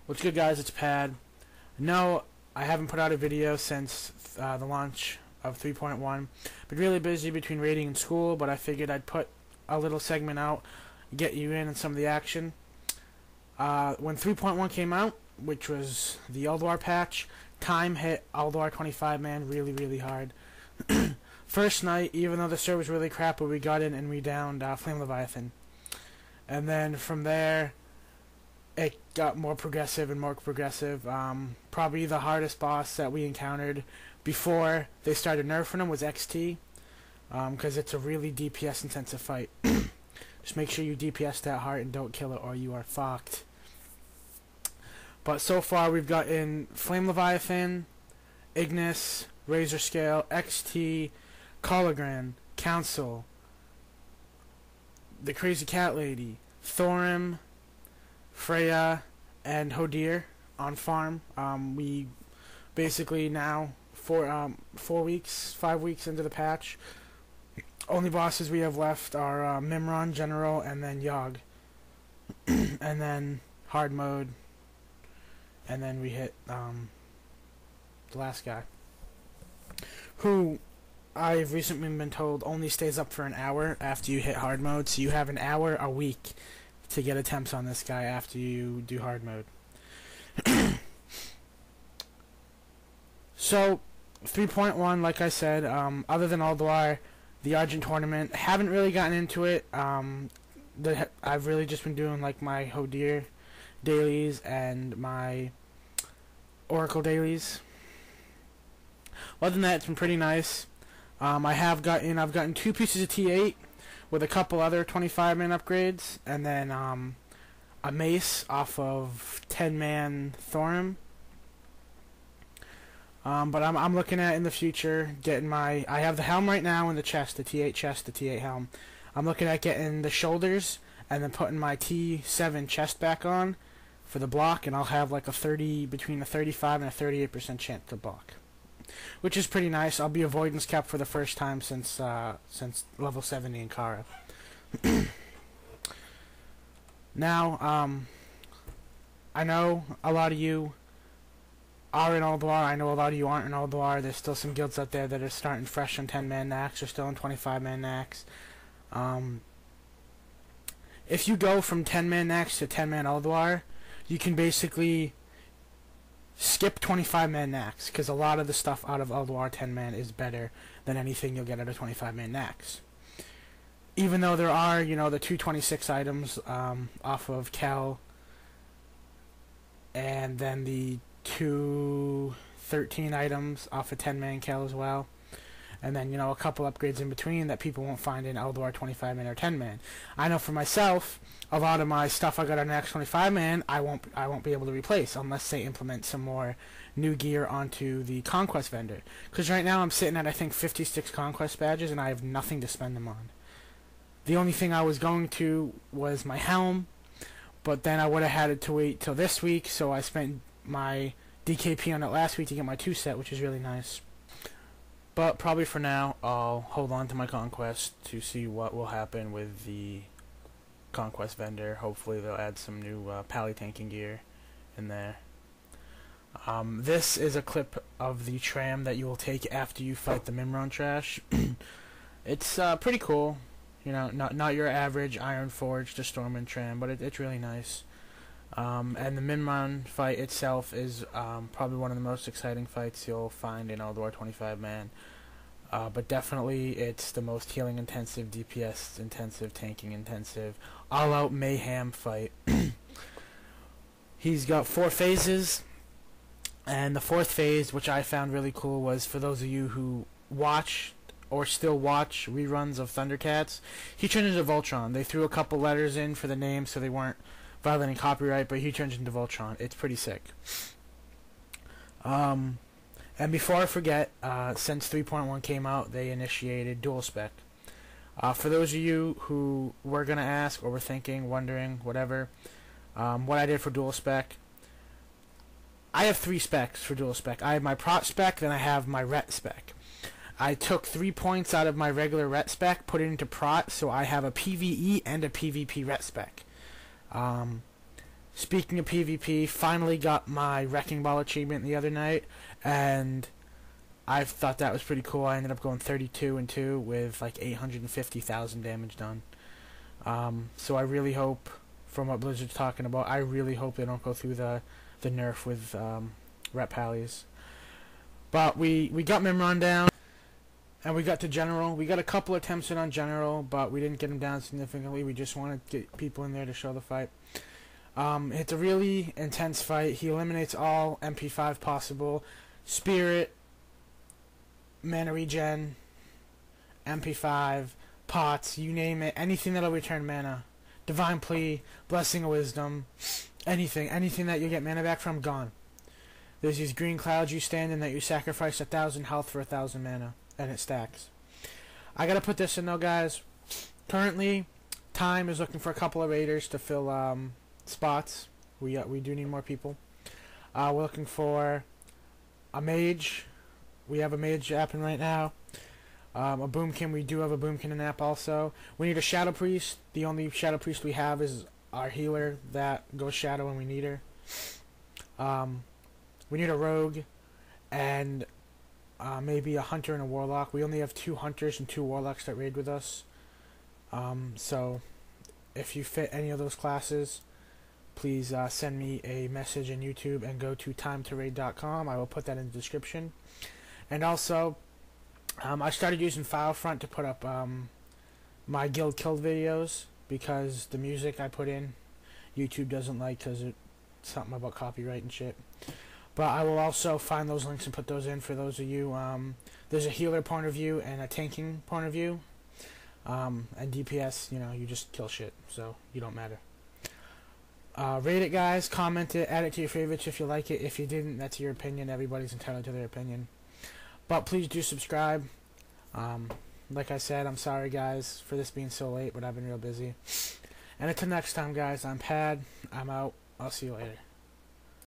What's good, guys? It's Pad. No, I haven't put out a video since the launch of 3.1. Been really busy between raiding and school, but I figured I'd put a little segment out, get you in on some of the action. When 3.1 came out, which was the Ulduar patch, time hit Ulduar 25-man really hard. First night, even though the server was really crap, but we got in and we downed Flame Leviathan. And then from there, it got more progressive and more progressive. Probably the hardest boss that we encountered before they started nerfing him was XT, because it's a really DPS intensive fight. Just make sure you DPS that hard and don't kill it, or you are fucked. But so far we've gotten Flame Leviathan, Ignis, Razor Scale, XT, Colligran, Council, the Crazy Cat Lady, Thorim, Freya, and Hodir on farm. We basically now 5 weeks into the patch. Only bosses we have left are Mimron, General, and then Yogg. And then hard mode. And then we hit the last guy, who I've recently been told only stays up for an hour after you hit hard mode. So you have an hour a week to get attempts on this guy after you do hard mode. So 3.1, like I said, other than Ulduar, the Argent tournament, haven't really gotten into it. I've really just been doing like my Hodir dailies and my Oracle dailies. Other than that, it's been pretty nice. I've gotten 2 pieces of T8 with a couple other 25-man upgrades, and then a mace off of 10-man Thorim. But I'm looking at in the future getting I have the helm right now in the chest, the T8 chest, the T8 helm. I'm looking at getting the shoulders and then putting my T7 chest back on for the block, and I'll have like between a 35 and a 38% chance to block, which is pretty nice. I'll be avoidance cap for the first time since level 70 in Kara. Now, I know a lot of you are in Ulduar. I know a lot of you aren't in Ulduar. There's still some guilds out there that are starting fresh on 10-man Nax or still on 25-man Nax. If you go from 10-man Nax to 10-man Ulduar, you can basically skip 25-man Nax, because a lot of the stuff out of Ulduar 10-man is better than anything you'll get out of 25-man Nax. Even though there are, the 226 items off of Kel, and then the 213 items off of 10-man Kel as well, and then a couple upgrades in between that people won't find in Ulduar 25-man or 10-man. I know for myself, a lot of my stuff I got on Nax 25-man, I won't be able to replace unless they implement some more new gear onto the Conquest vendor. Because right now I'm sitting at, I think, 56 Conquest badges, and I have nothing to spend them on. The only thing I was going to was my helm, but then I would have had to wait till this week, so I spent my DKP on it last week to get my 2 set, which is really nice. But probably for now, I'll hold on to my Conquest to see what will happen with the Conquest vendor. Hopefully they'll add some new pally tanking gear in there. This is a clip of the tram that you will take after you fight the Mimron trash. It's pretty cool. Not your average Iron Forge to Stormwind tram, but it's really nice. And the Mimron fight itself is probably one of the most exciting fights you'll find in Ulduar 25-man. But definitely it's the most healing intensive, DPS intensive, tanking intensive, all-out mayhem fight. He's got 4 phases, and the 4th phase, which I found really cool, was for those of you who watch or still watch reruns of Thundercats, he turned into Voltron. They threw a couple letters in for the name so they weren't violating copyright, but he turns into Voltron. It's pretty sick. And before I forget, since 3.1 came out, they initiated Duel Spec. For those of you who were going to ask, or were thinking, wondering, whatever, what I did for Duel Spec, I have 3 specs for Duel Spec. I have my Prot Spec, then I have my Ret Spec. I took 3 points out of my regular Ret Spec, put it into Prot, so I have a PvE and a PvP Ret Spec. speaking of PvP, finally got my Wrecking Ball achievement the other night, and I thought that was pretty cool. I ended up going 32-2 with like 850,000 damage done. So I really hope, from what Blizzard's talking about, I really hope they don't go through the nerf with rep pallies. But we got Mimron down, and we got to General. We got a couple attempts in on General, but we didn't get him down significantly. We just wanted to get people in there to show the fight. It's a really intense fight. He eliminates all MP5 possible. Spirit, Mana Regen, MP5, Pots, you name it. Anything that'll return mana. Divine Plea, Blessing of Wisdom, anything that you get mana back from, gone. There's these green clouds you stand in that you sacrifice 1,000 health for 1,000 mana, and it stacks. I gotta put this in though, guys. Currently, Time is looking for a couple of raiders to fill spots. We do need more people. We're looking for a mage. We have a mage apping right now. A boomkin. We do have a boomkin in app also. We need a shadow priest. The only shadow priest we have is our healer that goes shadow when we need her. We need a rogue and maybe a hunter and a warlock. We only have 2 hunters and 2 warlocks that raid with us. So if you fit any of those classes, please send me a message in YouTube and go to timeToRaid.com. I will put that in the description. And also, I started using FileFront to put up my guild killed videos, because the music I put in, YouTube doesn't like, because it's something about copyright and shit. But I will also find those links and put those in for those of you. There's a healer point of view and a tanking point of view. And DPS, you just kill shit, so you don't matter. Rate it, guys. Comment it. Add it to your favorites if you like it. If you didn't, that's your opinion. Everybody's entitled to their opinion. But please do subscribe. Like I said, I'm sorry, guys, for this being so late, but I've been real busy. And until next time, guys, I'm Pad. I'm out. I'll see you later.